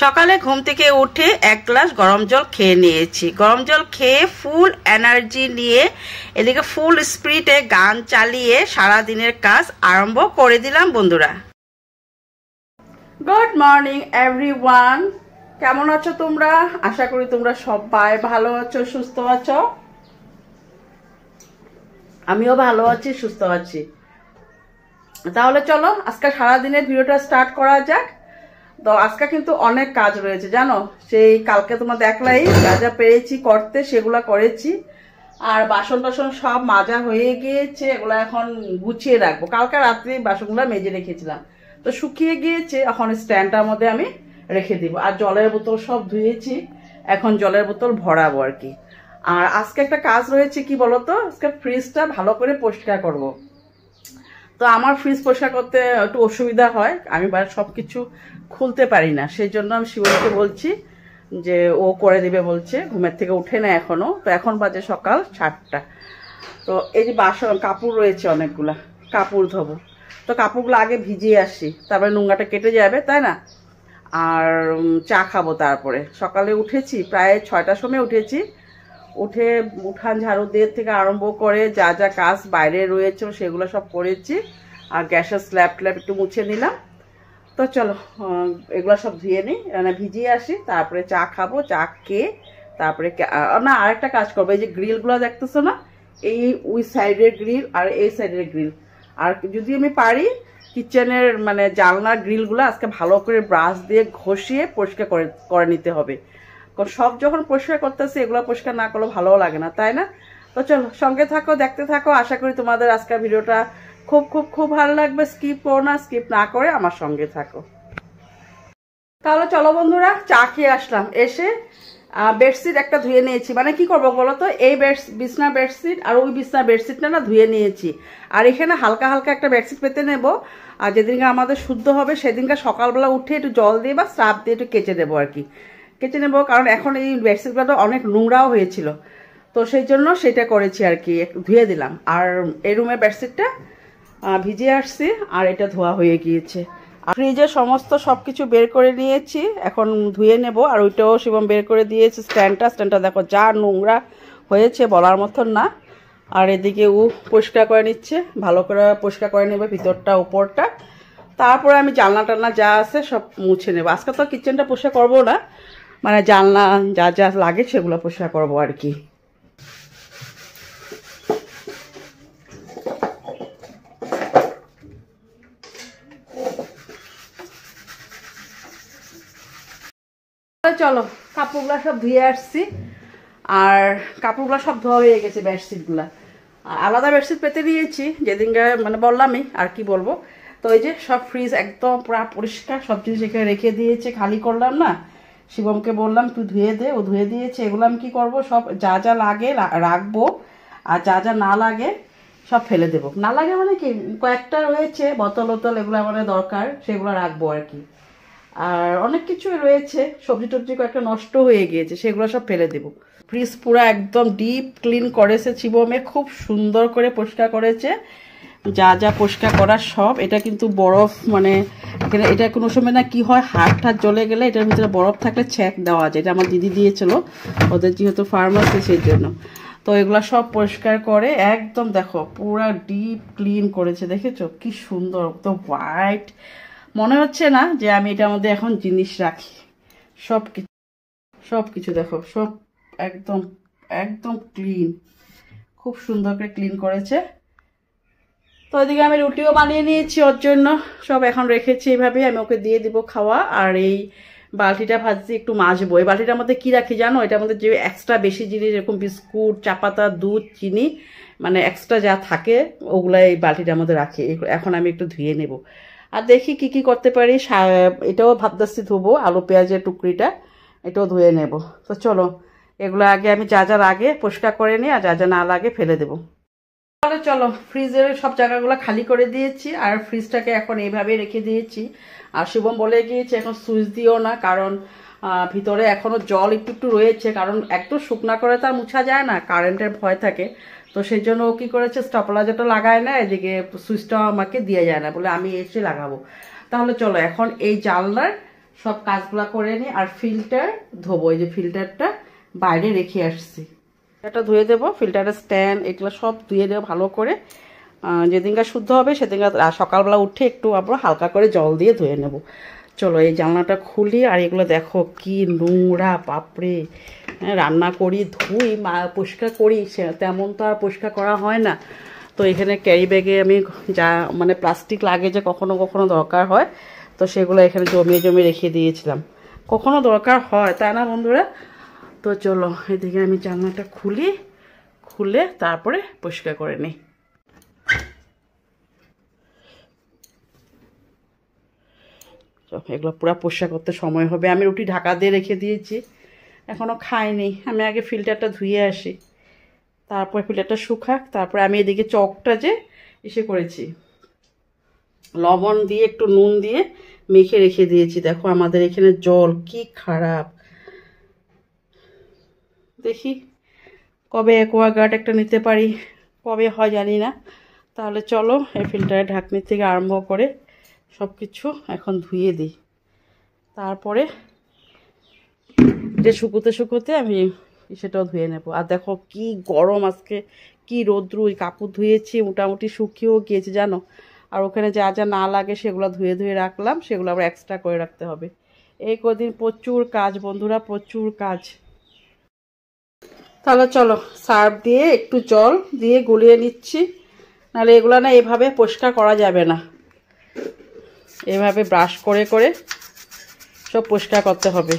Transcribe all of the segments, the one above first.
সকালে ঘুম থেকে উঠে এক গ্লাস গরম জল খেয়ে নিয়েছি। গরম জল খেয়ে ফুল এনার্জি নিয়ে এদিকে ফুল স্পিরিটে গান চালিয়ে সারা দিনের কাজ আরম্ভ করে দিলাম বন্ধুরা। গুড মর্নিং এভরিওয়ান, কেমন আছো তোমরা? আশা করি তোমরা সবাই ভালো আছো, সুস্থ আছো। আমিও ভালো আছি, সুস্থ আছি। তাহলে চলো আজকে সারাদিনের ভিডিওটা স্টার্ট করা যাক। তো আজকে কিন্তু অনেক কাজ রয়েছে জানো, সেই কালকে তোমরা দেখলাই যা যা পেরেছি করতে সেগুলো করেছি। আর বাসন টাসন সব মাজা হয়ে গিয়েছে, এগুলো এখন গুছিয়ে রাখবো। কালকে রাত্রে বাসনগুলো মেজে রেখেছিলাম, তো শুকিয়ে গিয়েছে, এখন স্ট্যান্ডটার মধ্যে আমি রেখে দিব। আর জলের বোতল সব ধুয়েছি, এখন জলের বোতল ভরাবো আর কি। আর আজকে একটা কাজ রয়েছে, কি বলতো, আজকে ফ্রিজটা ভালো করে পরিষ্কার করব। তো আমার ফ্রিজ পরিষ্কার করতে একটু অসুবিধা হয়, আমি সব কিছু খুলতে পারি না। সেই জন্য আমি শিবকে বলছি যে ও করে দিবে বলছে, ঘুমের থেকে উঠে না এখনো। তো এখন বাজে সকাল 7টা। তো এই যে বাসন কাপড় রয়েছে অনেকগুলা, কাপড় ধোবো। তো কাপড়গুলো আগে ভিজিয়ে আসি, তারপরে নোংরাটা কেটে যাবে, তাই না? আর চা খাবো। তারপরে সকালে উঠেছি প্রায় 6টার সময় উঠেছি। উঠে উঠান ঝাড়ু দিয়ে থেকে আরম্ভ করে যা যা কাজ বাইরে রয়েছে সেগুলো সব করেছি। আর গ্যাসের স্ল্যাব ট্ল্যাব একটু মুছে নিলাম। তো চলো এগুলো সব ধুয়ে নিই, মানে ভিজিয়ে আসি, তারপরে চা খাবো। চা খেয়ে তারপরে না আরেকটা কাজ করবো। এই যে গ্রিলগুলো দেখতেছো না, এই ওই সাইডের গ্রিল আর এই সাইডের গ্রিল। আর যদি আমি পারি কিচেনের মানে জানলার গ্রিলগুলো আজকে ভালো করে ব্রাশ দিয়ে ঘষিয়ে পরিষ্কার করে নিতে হবে। কারণ সব যখন পরিষ্কার করতেছি এগুলো পরিষ্কার না করলে ভালোও লাগে না, তাই না? তো চলো সঙ্গে থাকো, দেখতে থাকো। আশা করি তোমাদের আজকের ভিডিওটা খুব খুব খুব ভালো লাগবে। স্কিপ করো না, স্কিপ না করে আমার সঙ্গে থাকো। তাহলে চলো বন্ধুরা, চা খেয়ে আসলাম, এসে বেডশিট একটা ধুয়ে নিয়েছি। মানে কি করবো বলো তো, এই বিছনা বেডশিট আর ওই বিছনা বেডশিটটা না ধুয়ে নিয়েছি। আর এখানে হালকা হালকা একটা বেডশিট পেতে নেব। আর যেদিনকে আমাদের শুদ্ধ হবে সেদিনকে সকালবেলা উঠে একটু জল দিয়ে বা স্রাব দিয়ে একটু কেচে দেবো আর কি, কেচে নেবো। কারণ এখন এই বেডশিটগুলো অনেক নোংরাও হয়েছিল, তো সেই জন্য সেটা করেছি আর কি, ধুয়ে দিলাম। আর এই রুমের বেডশিটটা ভিজিয়ে আসছি, আর এটা ধোয়া হয়ে গিয়েছে। ফ্রিজে সমস্ত সবকিছু বের করে নিয়েছি, এখন ধুয়ে নেব। আর ওইটাও শিবম বের করে দিয়েছে। স্ট্যান্ডটা দেখো যা নোংরা হয়েছে বলার মতন না। আর এদিকে ও পরিষ্কার করে নিচ্ছে, ভালো করে পরিষ্কার করে নেবে ভিতরটা উপরটা। তারপরে আমি জানলা টালনা যা আছে সব মুছে নেবো। আজকে তো কিচেনটা পরিষ্কার করবো না, মানে জানলা যা যা লাগে সেগুলো পরিষ্কার করবো আর কি। চলো কাপড়গুলো সব ধুয়ে আসছি, আর কাপড়গুলো সব ধোয়া হয়ে গেছে। বেডশিটগুলা আলাদা বেডশিট পেতে দিয়েছি যেদিনকে, মানে বললামই আর কি বলবো। তো এই যে সব ফ্রিজ একদম পুরো পরিষ্কার, সব জিনিস এখানে রেখে দিয়েছে, খালি করলাম না। শিবমকে বললাম তুই ধুয়ে দে, ও ধুয়ে দিয়েছে। এগুলো আমি কি করবো, সব যা যা লাগে রাখবো, আর যা যা না লাগে সব ফেলে দেবো। না লাগে মানে কি, কয়েকটা রয়েছে বোতল এগুলো মানে দরকার, সেগুলো রাখবো আর কি। আর অনেক কিছু রয়েছে, সবজি টবজি কয়েকটা নষ্ট হয়ে গিয়েছে, সেগুলো সব ফেলে দেবো। ফ্রিজ পুরো একদম ডিপ ক্লিন করেছে শিবমে, খুব সুন্দর করে পরিষ্কার করেছে। যা যা পরিষ্কার করার সব। এটা কিন্তু বরফ, মানে এখানে এটা কোনো সময় না কি হয়, হাত জ্বলে গেলে এটার ভিতরে বরফ থাকলে ছ্যাঁক দেওয়া যায়। এটা আমার দিদি দিয়েছিল ওদের যেহেতু ফার্মাসি, সেই জন্য। তো এগুলো সব পরিষ্কার করে একদম দেখো পুরা ডিপ ক্লিন করেছে, দেখেছো কি সুন্দর, তো হোয়াইট। মনে হচ্ছে না যে আমি এটার মধ্যে এখন জিনিস রাখি। সব কিছু দেখো, সব একদম একদম ক্লিন, খুব সুন্দর করে ক্লিন করেছে। তো ওইদিকে আমি রুটিও বানিয়ে নিয়েছি ওর জন্য, সব এখন রেখেছি এইভাবে, আমি ওকে দিয়ে দিব খাওয়া। আর এই বালতিটা ভাজছি, একটু মাজবো। এই বালতিটার মধ্যে কি রাখি জানো, এটার মধ্যে যে এক্সট্রা বেশি জিনিস, এরকম বিস্কুট, চা পাতা, দুধ, চিনি, মানে এক্সট্রা যা থাকে ওগুলো এই বালতিটার মধ্যে রাখি। এখন আমি একটু ধুয়ে নেব, আর দেখি কি কি করতে পারি। এটাও ভাবদাস্তি ধুবো, আলু পেঁয়াজের টুকরিটা এটাও ধুয়ে নেব। তো চলো এগুলো আগে আমি যা যা লাগে পরিষ্কার করে নিই, আর যা যা না লাগে ফেলে দেবো। তাহলে চলো ফ্রিজের সব জায়গাগুলো খালি করে দিয়েছি, আর ফ্রিজটাকে এখন এইভাবেই রেখে দিয়েছি। আর শিবম বলে গিয়েছে এখন সুইচ দিও না, কারণ ভিতরে এখনো জল একটু একটু রয়েছে, কারণ একটু শুকনা করে তার মুছা যায় না, কারেন্টের ভয় থাকে। তো সেই জন্য ও কি করেছে, স্টপলাইজারটা লাগায় না, এদিকে সুইচটা আমাকে দিয়ে যায় না, বলে আমি এসে লাগাবো। তাহলে চলো এখন এই জানলার সব কাজগুলা করে নিই। আর ফিল্টার ধোবো, এই যে ফিল্টারটা বাইরে রেখে আসছি, এটা ধুয়ে দেবো। ফিল্টারের স্ট্যান্ড এগুলো সব ধুয়ে দেবো ভালো করে। যেদিনকার শুদ্ধ হবে সেদিনকার সকালবেলা উঠে একটু আবার হালকা করে জল দিয়ে ধুয়ে নেব। চলো এই জানলাটা খুলি। আর এগুলো দেখো কি নোংরা, বাপরে। রান্না করি, ধুই, পরিষ্কার করি, তেমন তো আর পরিষ্কার করা হয় না। তো এখানে ক্যারি ব্যাগে আমি যা মানে প্লাস্টিক লাগে যে কখনো কখনো দরকার হয়, তো সেগুলো এখানে জমিয়ে জমিয়ে রেখে দিয়েছিলাম। কখনো দরকার হয়, তাই না বন্ধুরা? তো চলো এদিকে আমি জানলাটা খুলে তারপরে পরিষ্কার করে নিই। এগুলো পুরো পরিষ্কার করতে সময় হবে। আমি রুটি ঢাকা দিয়ে রেখে দিয়েছি, এখনও খাইনি। আমি আগে ফিল্টারটা ধুয়ে আসি, তারপর ফিল্টারটা শুকাক। তারপরে আমি এদিকে চকটা যে করেছি, লবণ দিয়ে একটু নুন দিয়ে মেখে রেখে দিয়েছি। দেখো আমাদের এখানে জল কি খারাপ। দেখি কবে অ্যাকোয়াগার্ড একটা নিতে পারি, কবে হয় জানি না। তাহলে চলো এই ফিল্টারের ঢাকনি থেকে আরম্ভ করে সব কিছু এখন ধুয়ে দিই, তারপরে যে শুকোতে আমি সেটাও ধুয়ে নেব। আর দেখো কি গরম আজকে, কি রৌদ্র। কাপড় ধুয়েছি, মোটামুটি শুকিয়েও গিয়েছে জানো। আর ওখানে যা যা না লাগে সেগুলো ধুয়ে রাখলাম, সেগুলো আবার এক্সট্রা করে রাখতে হবে। এই কদিন প্রচুর কাজ বন্ধুরা, প্রচুর কাজ। তাহলে চলো সার্ফ দিয়ে একটু জল দিয়ে গুলিয়ে নিচ্ছি, নাহলে এগুলো না এভাবে পরিষ্কার করা যাবে না। এভাবে ব্রাশ করে করে সব পরিষ্কার করতে হবে।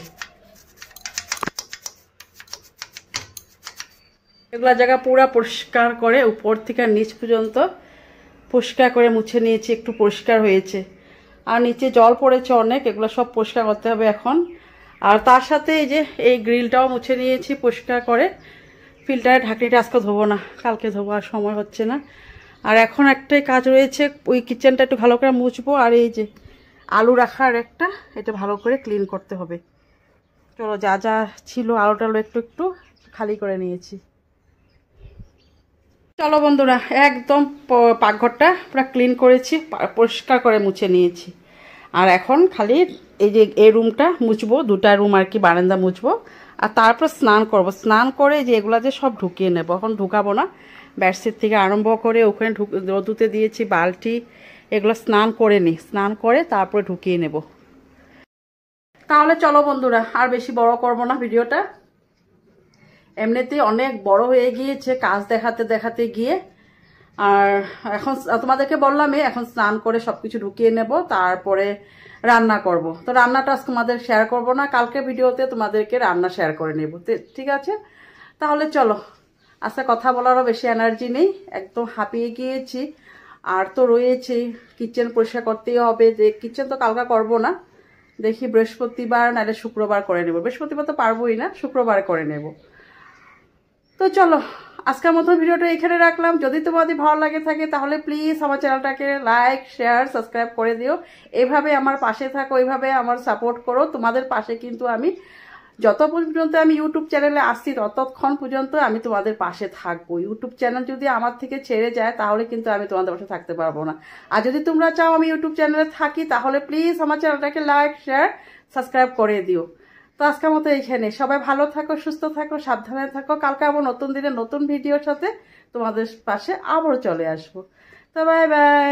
এগুলো জায়গা পুরো পরিষ্কার করে উপর থেকে নিচ পর্যন্ত পরিষ্কার করে মুছে নিয়েছি, একটু পরিষ্কার হয়েছে। আর নিচে জল পড়েছে অনেক, এগুলো সব পরিষ্কার করতে হবে এখন। আর তার সাথে এই যে এই গ্রিলটাও মুছে নিয়েছি পরিষ্কার করে। ফিল্টারের ঢাকনিটা আজকে ধোবো না, কালকে ধোবো, আর সময় হচ্ছে না। আর এখন একটাই কাজ রয়েছে, ওই কিচেনটা একটু ভালো করে মুছবো। আর এই যে আলু রাখার একটা, এটা ভালো করে ক্লিন করতে হবে। চলো যা যা ছিল আলু টালু একটু খালি করে নিয়েছি। চলো বন্ধুরা একদম পাকঘরটা পুরো ক্লিন করেছি, পরিষ্কার করে মুছে নিয়েছি। আর এখন খালি এই যে এই রুমটা মুছবো, দুটা রুম আর কি, বারান্দা মুছবো। আর তারপর স্নান করব, স্নান করে যে এগুলো যে সব ঢুকিয়ে নেবো। এখন ঢুকাবো না, বেডশিট থেকে আরম্ভ করে ওখানে রোদুতে দিয়েছি বালতি, এগুলো স্নান করে নিই, স্নান করে তারপরে ঢুকিয়ে নেব। তাহলে চলো বন্ধুরা আর বেশি বড় করব না ভিডিওটা, এমনিতেই অনেক বড় হয়ে গিয়েছে কাজ দেখাতে দেখাতে গিয়ে। আর এখন তোমাদেরকে বললামই, এখন স্নান করে সবকিছু ঢুকিয়ে নেব, তারপরে রান্না করব। তো রান্নাটা আজ তোমাদের শেয়ার করব না, কালকে ভিডিওতে তোমাদেরকে রান্না শেয়ার করে নেব, ঠিক আছে? তাহলে চলো, আজকে কথা বলারও বেশি এনার্জি নেই, একদম হাঁপিয়ে গিয়েছি। আর তো রয়েছেই কিচেন পরিষ্কার করতেই হবে, যে কিচেন তো কালকে করব না, দেখি বৃহস্পতিবার নাহলে শুক্রবার করে নেব। বৃহস্পতিবার তো পারবোই না, শুক্রবার করে নেব। তো চলো আজকের মতো ভিডিওটা এখানে রাখলাম। যদি তোমাদের ভালো লাগে থাকে তাহলে প্লিজ আমার চ্যানেলটাকে লাইক, শেয়ার, সাবস্ক্রাইব করে দিও। এইভাবে আমার পাশে থাকো, এইভাবে আমার সাপোর্ট করো। তোমাদের পাশে কিন্তু আমি যত পর্যন্ত আমি ইউটিউব চ্যানেলে আসছি ততক্ষণ পর্যন্ত আমি তোমাদের পাশে থাকবো। ইউটিউব চ্যানেল যদি আমার থেকে ছেড়ে যায় তাহলে কিন্তু আমি তোমাদের পাশে থাকতে পারবো না। আর যদি তোমরা চাও আমি ইউটিউব চ্যানেলে থাকি তাহলে প্লিজ আমার চ্যানেলটাকে লাইক, শেয়ার, সাবস্ক্রাইব করে দিও। তো আজকের মতো এইখানে, সবাই ভালো থাকো, সুস্থ থাকো, সাবধানে থাকো। কালকে আবার নতুন দিনে নতুন ভিডিওর সাথে তোমাদের পাশে আবারও চলে আসবো। তো বাই বাই।